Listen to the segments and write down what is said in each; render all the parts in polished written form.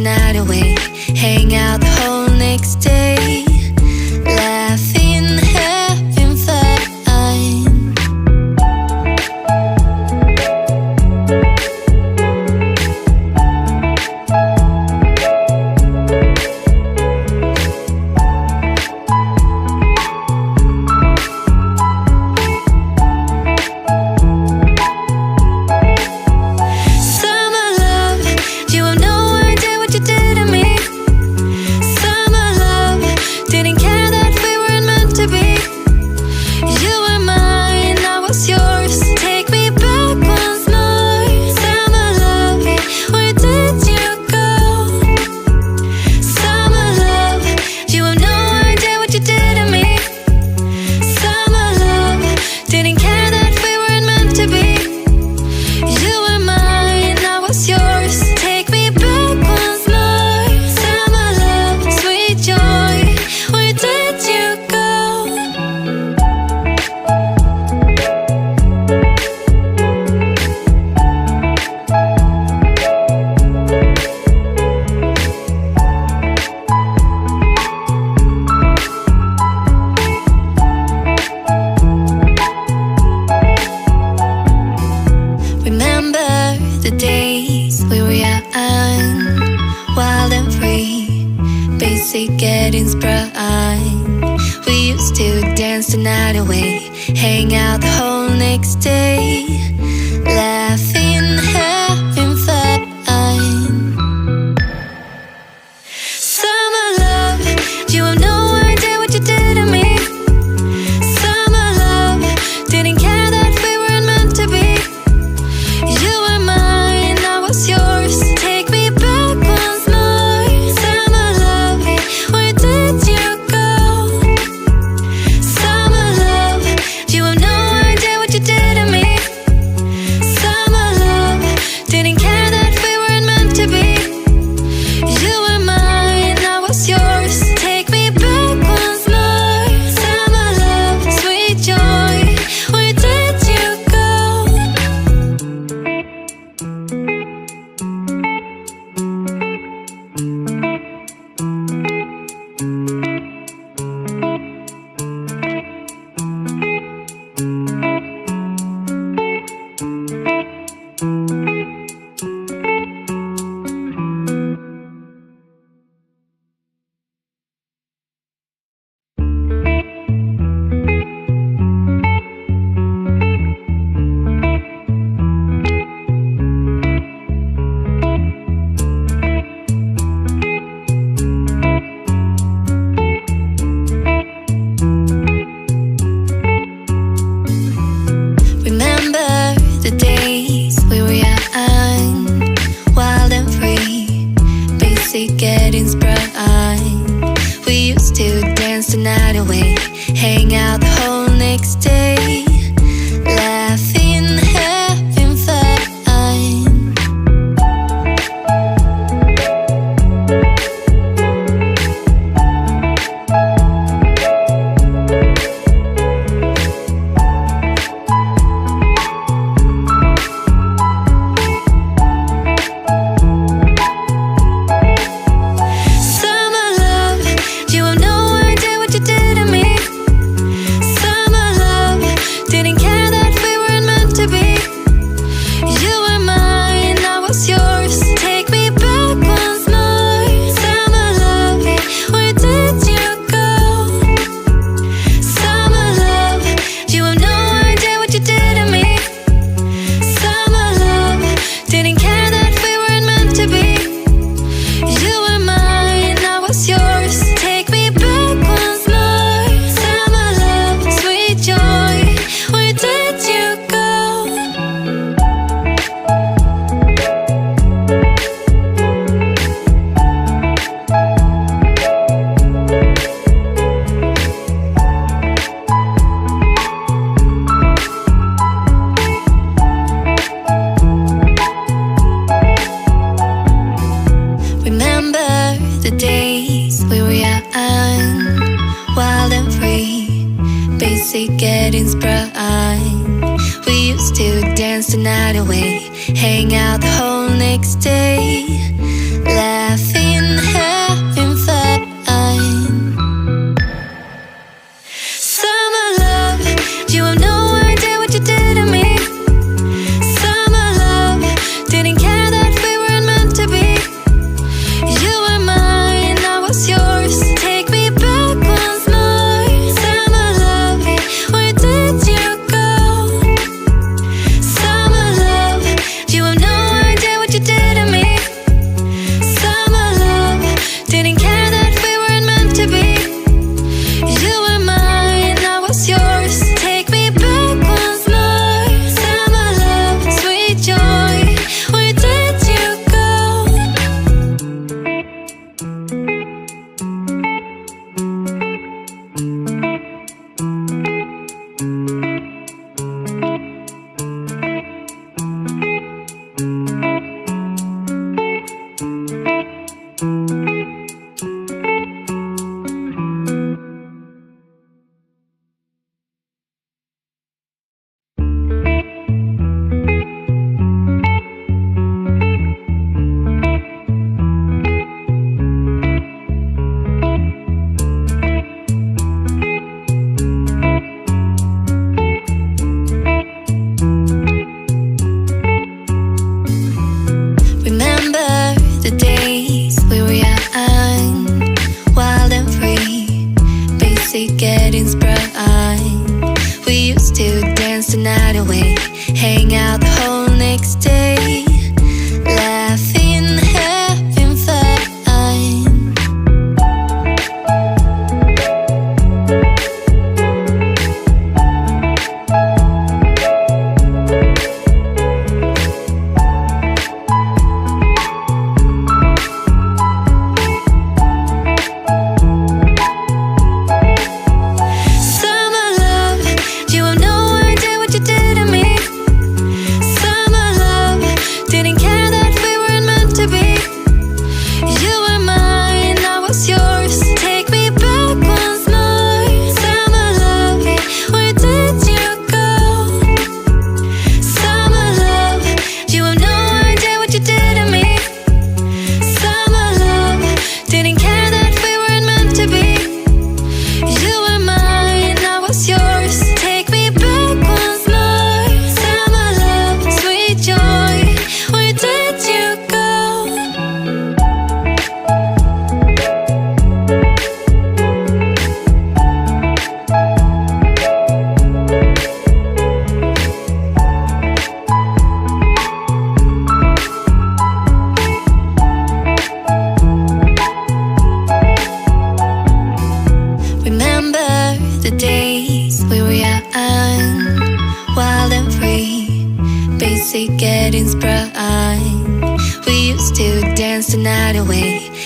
night away, hang out the whole next day, laughing, having fun. The days we were young, wild and free, basic getting sprung. We used to dance the night away, hang out the whole next day, laughing, having fun. Summer love, you have no idea what you did to me. Summer love, didn't care that we weren't meant to be. You were mine, I was yours. Take me back once more. Summer love, where did you go? Summer love, you have no idea what you did to me. Summer love, didn't care that we weren't meant to be. You were mine, I was yours. Take me back once more. Summer love, sweet joy, where did you go? The days we were young, wild and free, basic getting sprung. We used to dance the night away, hang out the whole next day, laughing, having fun. The days we were young, wild and free, basic getting sprung. We used to dance the night away, hang out the whole next day, laughing.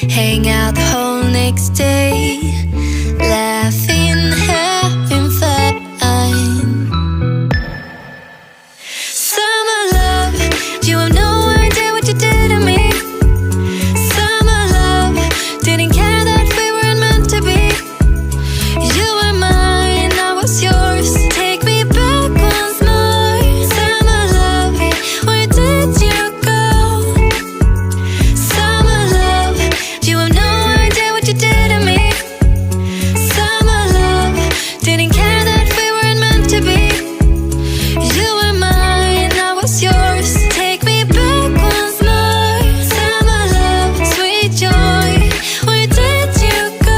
hang out the whole next day, laughing, having fun. Summer love, you have no idea what you did to me. Summer love, didn't care that we weren't meant to be. You were mine, I was yours. Take me back once more. Summer love, where did you go? Summer love, you have no idea what you did to me. Summer love, didn't care that we weren't meant to be. You were mine, I was yours. Take me back once more. Summer love, sweet joy, where did you go?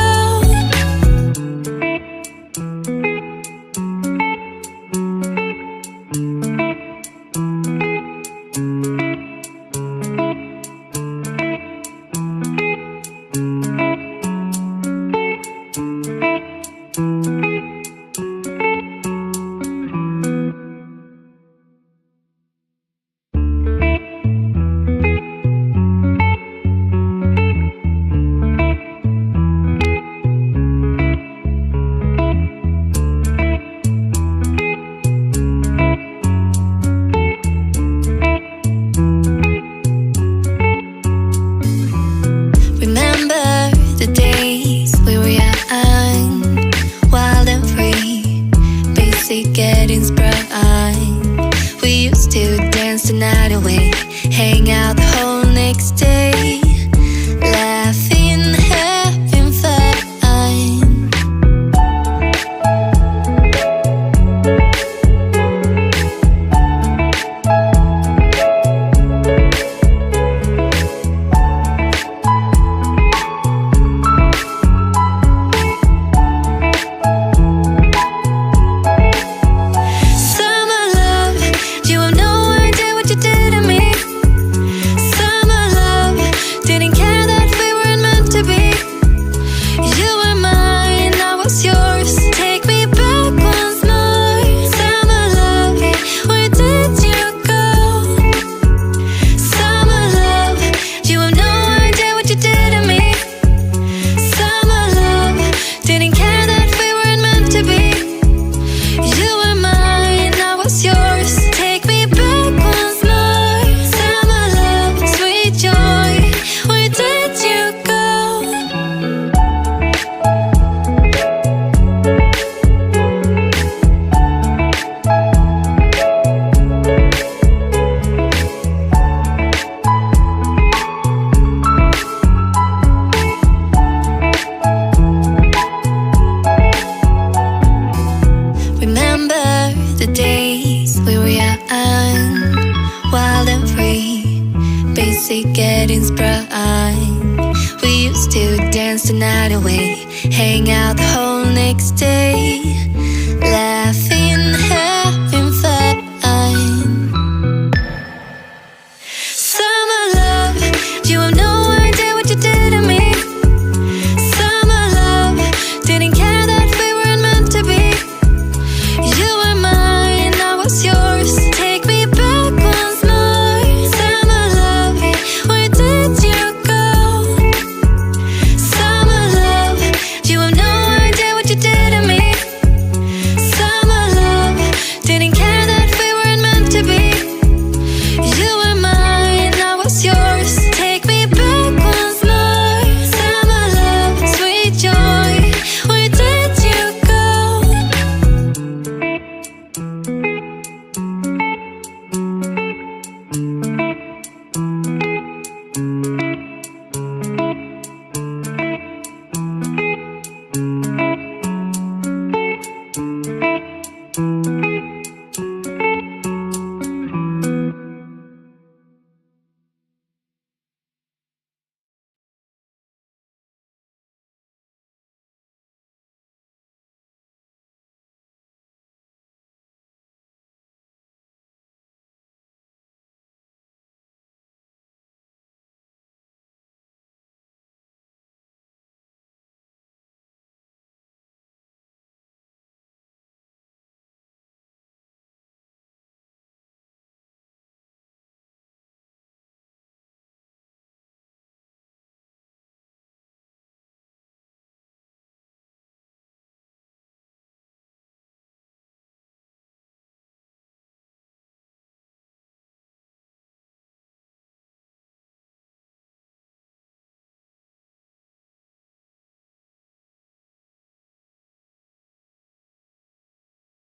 Remember the days we were young, wild and free, basic getting sprung. We used to dance the night away, hang out the whole next day, laughing, having fun. Summer love, you have no idea what you did to me. Summer love, didn't care that we weren't meant to be. You were mine, I was yours. Take me back once more. Summer love, where did you go? Summer love, you have no idea what you did to me. Summer love, didn't care that we weren't meant to be. You were mine, I was yours. Take me back once more. Summer love, sweet joy, where did you go? Remember the days we were young, wild and free, basic getting sprung. We used to dance the night away, hang out the whole next day, laugh